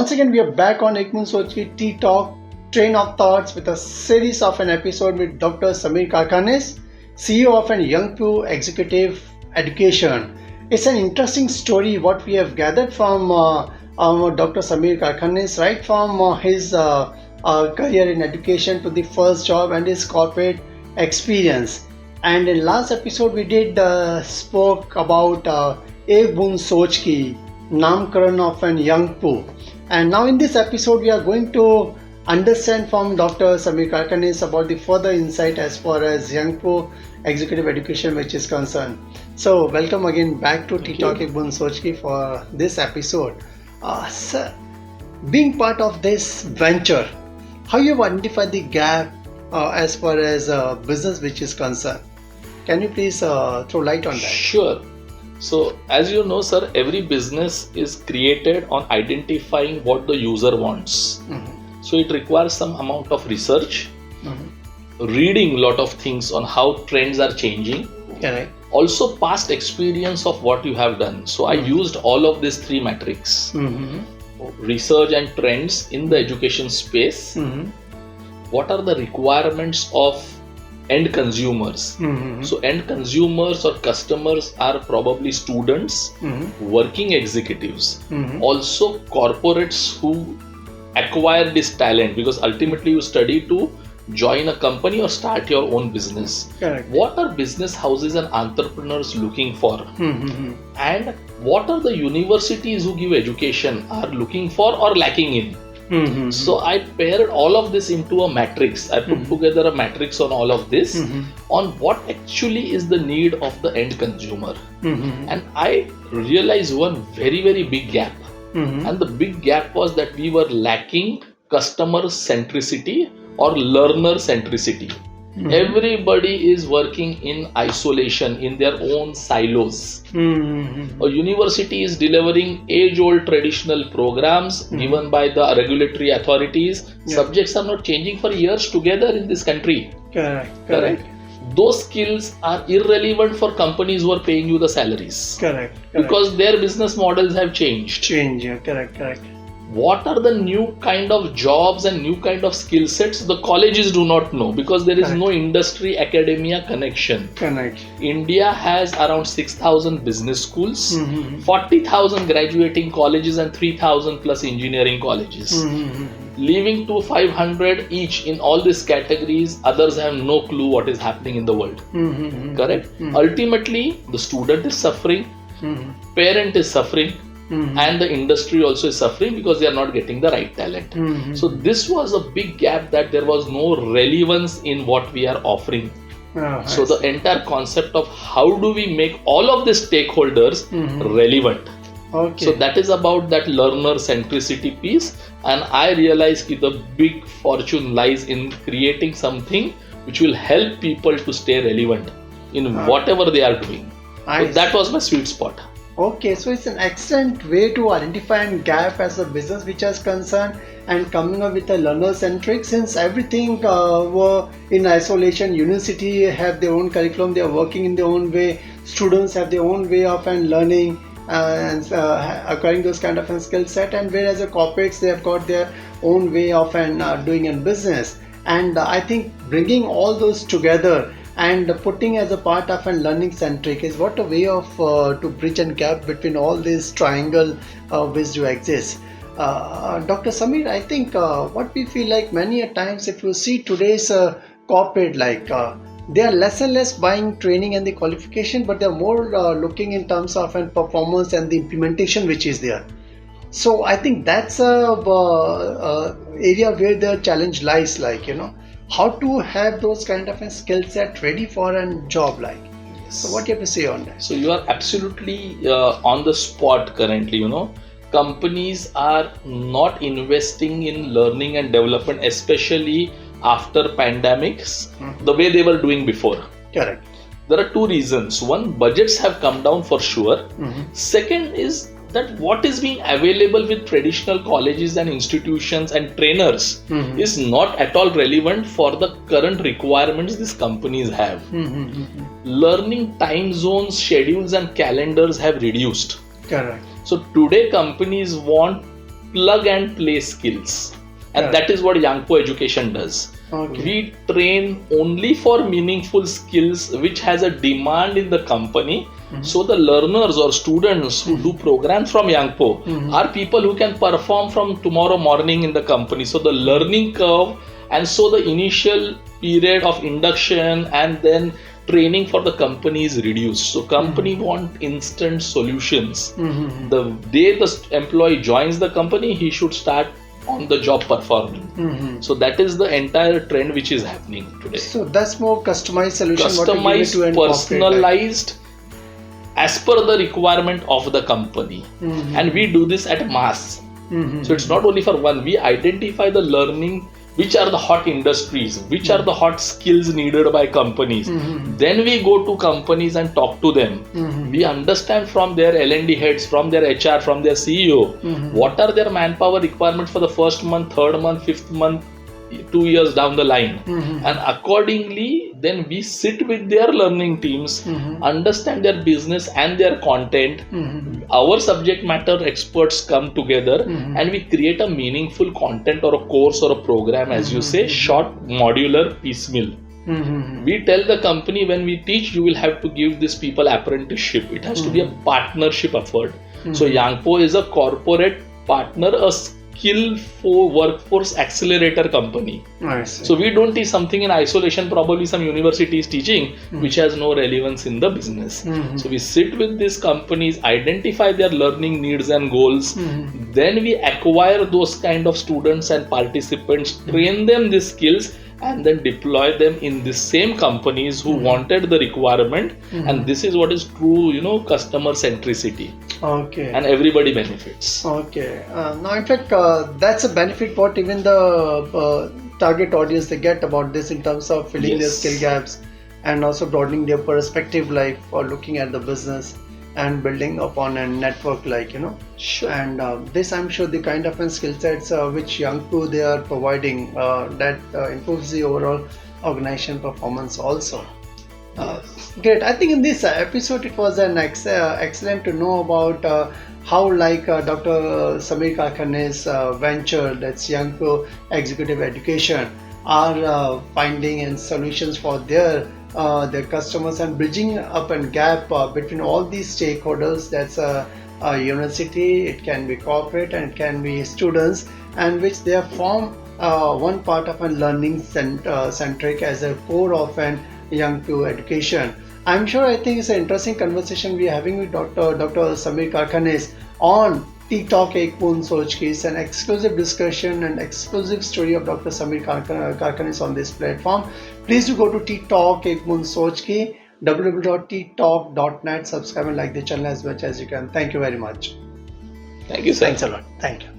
Once again, we are back on Yangpoo Exe Tea Talk, Train of Thoughts with a series of an episode with Dr. Samir Karkhanis, CEO of an Yangpoo Executive Education. It's an interesting story what we have gathered from Dr. Samir Karkhanis, right from his career in education to the first job and his corporate experience. And in last episode we did spoke about Ek Boond Soch Ki, Namkaran of an Yangpoo. And now in this episode we are going to understand from Dr. Samir Karkhanis about the further insight as far as Yangpoo Executive Education which is concerned. So welcome again back to Tea Talk Ek Boond Soch Ki for this episode. Sir, being part of this venture, how you identify the gap as far as business which is concerned? Can you please throw light on that? Sure. So as you know, sir, every business is created on identifying what the user wants. Mm-hmm. So it requires some amount of research, reading a lot of things on how trends are changing. Correct. Also past experience of what you have done. So I used all of these three metrics. Research and trends in the education space. What are the requirements of end consumers? So end consumers or customers are probably students, working executives, also corporates who acquire this talent, because ultimately you study to join a company or start your own business. Correct. What are business houses and entrepreneurs looking for? And what are the universities who give education are looking for or lacking in? So I paired all of this into a matrix. I put together a matrix on all of this on what actually is the need of the end consumer. And I realized one very, very big gap. And the big gap was that we were lacking customer centricity or learner centricity. Everybody is working in isolation in their own silos. A university is delivering age-old traditional programs given by the regulatory authorities. Subjects are not changing for years together in this country. Correct. Those skills are irrelevant for companies who are paying you the salaries. Correct. Because their business models have changed. Correct. What are the new kind of jobs and new kind of skill sets the colleges do not know, because there is no industry academia connection. India has around 6,000 business schools, 40,000 graduating colleges and 3,000 plus engineering colleges. Leaving to 500 each in all these categories, others have no clue what is happening in the world. Correct? Ultimately, the student is suffering, parent is suffering, and the industry also is suffering because they are not getting the right talent. So this was a big gap, that there was no relevance in what we are offering. So the entire concept of how do we make all of the stakeholders relevant. So that is about that learner centricity piece, and I realized that the big fortune lies in creating something which will help people to stay relevant in whatever they are doing. So that was my sweet spot. Okay, so it's an excellent way to identify a gap as a business which is concerned, and coming up with a learner centric, since everything were in isolation. University have their own curriculum, they are working in their own way, students have their own way of learning and acquiring those kind of a skill set, and whereas the corporates, they have got their own way of doing in business. And I think bringing all those together and putting as a part of a learning centric is what a way of to bridge and gap between all these triangle which do exist. Dr. Samir, I think what we feel like many a times, if you see today's corporate, like they are less and less buying training and the qualification, but they are more looking in terms of performance and the implementation which is there. So I think that's a area where the challenge lies, like, how to have those kind of a skill set ready for a job like. So what do you have to say on that? So you are absolutely on the spot currently. Companies are not investing in learning and development, especially after pandemics, the way they were doing before. Correct. There are two reasons. One, budgets have come down for sure. Second is that what is being available with traditional colleges and institutions and trainers is not at all relevant for the current requirements these companies have. Learning time zones, schedules and calendars have reduced. Correct. So today companies want plug and play skills, and that is what Yangpoo education does. We train only for meaningful skills which has a demand in the company. So the learners or students who do programs from Yangpoo are people who can perform from tomorrow morning in the company. So the learning curve, and so the initial period of induction and then training for the company is reduced. So company want instant solutions. The day the employee joins the company, he should start on the job performing. So that is the entire trend which is happening today. So that's more customized solution. Customized, personalized, as per the requirement of the company. And we do this at mass. So it's not only for one. We identify the learning, which are the hot industries, which are the hot skills needed by companies. Then we go to companies and talk to them. We understand from their L&D heads, from their HR, from their CEO, what are their manpower requirements for the first month, third month, fifth month, 2 years down the line. And accordingly, then we sit with their learning teams, understand their business and their content. Our subject matter experts come together and we create a meaningful content or a course or a program, as you say, short, modular, piecemeal. We tell the company, when we teach, you will have to give these people apprenticeship. It has to be a partnership effort. So Yangpoo is a corporate partner, a skillful workforce accelerator company. So we don't teach something in isolation, probably some university is teaching, which has no relevance in the business. So we sit with these companies, identify their learning needs and goals, then we acquire those kind of students and participants, train them these skills, and then deploy them in the same companies who wanted the requirement. And this is what is true, customer centricity. And everybody benefits. Now, in fact, that's a benefit what even the target audience they get about this in terms of filling their skill gaps and also broadening their perspective, like for looking at the business and building upon a network, and this, I'm sure, the kind of skill sets which Yangpoo they are providing that improves the overall organization performance also. Great. I think in this episode it was an excellent to know about how Dr. Samir Karkhanis venture, that's Yangpoo Executive Education, are finding and solutions for their customers and bridging up a gap between all these stakeholders. That's a university, it can be corporate, and it can be students, and which they form one part of a learning centric as a core of an Yangpoo education. I'm sure, I think it's an interesting conversation we are having with Dr. Samir Karkhanis on Tea Talk Ek Boond Soch Ki. It's an exclusive discussion and exclusive story of Dr. Samir Karkhanis on this platform. Please do go to Tea Talk Ek Boond Soch Ki, www.teatalk.net. Subscribe and like the channel as much as you can. Thank you very much. Thank you, sir. Thanks a lot. Thank you.